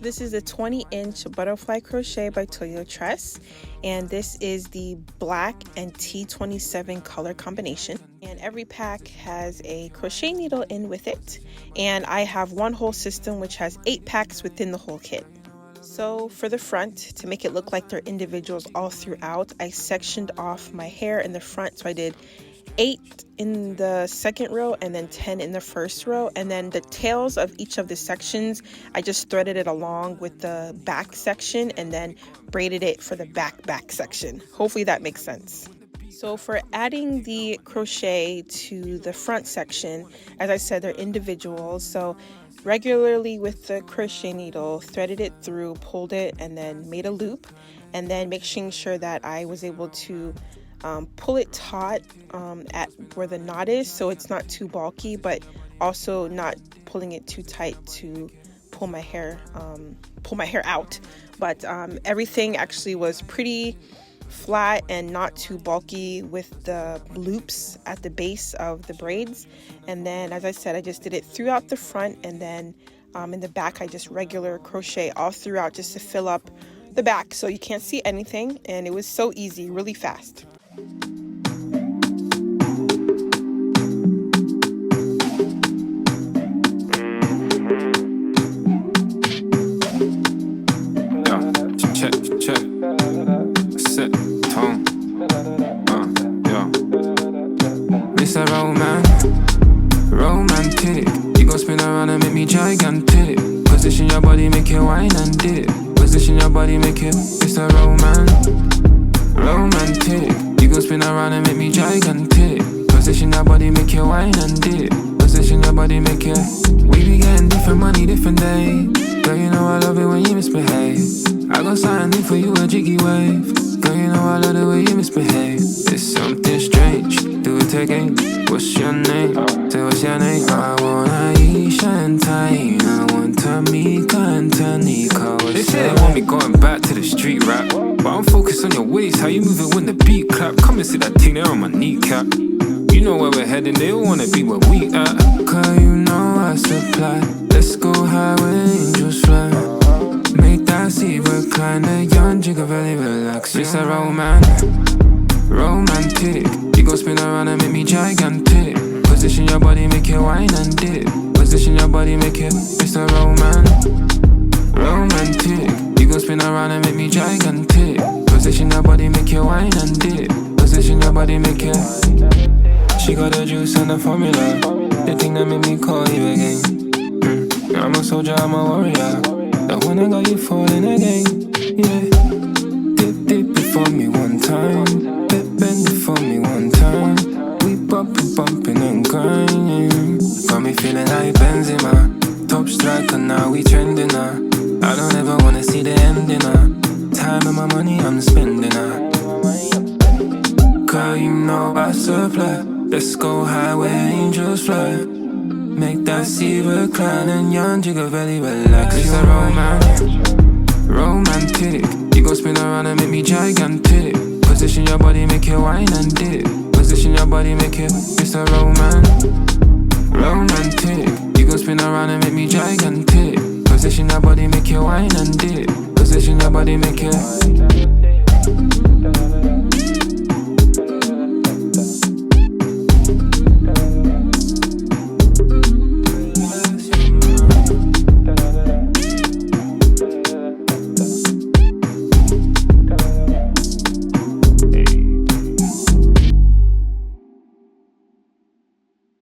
This is a 20-inch butterfly crochet by Toyotress, and this is the black and T27 color combination. And every pack has a crochet needle in with it, and I have one whole system which has 8 packs within the whole kit. So for the front, to make it look like they're individuals all throughout, I sectioned off my hair in the front. So I did 8 in the second row and then 10 in the first row, and then the tails of each of the sections I just threaded it along with the back section and then braided it for the back section. Hopefully that makes sense. So for adding the crochet to the front section, as I said, they're individuals. So regularly with the crochet needle, threaded it through, pulled it, and then made a loop, and then making sure that I was able to pull it taut at where the knot is, so it's not too bulky, but also not pulling it too tight to pull my hair out. But everything actually was pretty flat and not too bulky with the loops at the base of the braids. And then, as I said, I just did it throughout the front, and then in the back I just regular crochet all throughout just to fill up the back so you can't see anything. And it was so easy, really fast. Romantic, you gon' spin around and make me gigantic. Position your body, make it wine and dip. Position your body, make it, it's a romantic, you gon' spin around and make me gigantic. Position your body, make it wine and dip. Position your body, make it. We be getting different money, different day. Girl, you know I love it when you misbehave. I got something new for you, a jiggy wave. Girl, you know I love the way you misbehave. It's something strange, do it again. What's your name? Say what's your name? I wanna eat champagne. I want to meet Kantanika. They say they want me going back to the street rap, but I'm focused on your waist, how you move it when the beat clap. Come and see that thing there on my kneecap. You know where we're heading, they all wanna be where we at. Cause you know I supply. Let's go high where angels fly. Make that seat recline, the young jigger belly relax. It's a romantic, you gon' spin around and make me gigantic. Position your body, make it wine and dip. Position your body, make it, it's a romantic, you gon' spin around and make me gigantic. Position your body, make it wine and dip. Position your body, make it. She got the juice and the formula, the thing that made me call you again. I'm a soldier, I'm a warrior, the one that got you falling again. Yeah, dip it for me one time, bend it for me one time. We bumping and grinding. Got me feeling like Benzema, top striker, now we trending now. I don't ever wanna see the ending now. Time and my money I'm spending now. Cause you know I supply. Let's go high where angels fly. Make that sea recline and young jigger belly relax. It's a romantic, you gon' spin around and make me gigantic. Position your body, make it wine and dip. Position your body, make it, it's a romantic, you gon' spin around and make me gigantic. Position your body, make it wine and dip. Position your body, make it.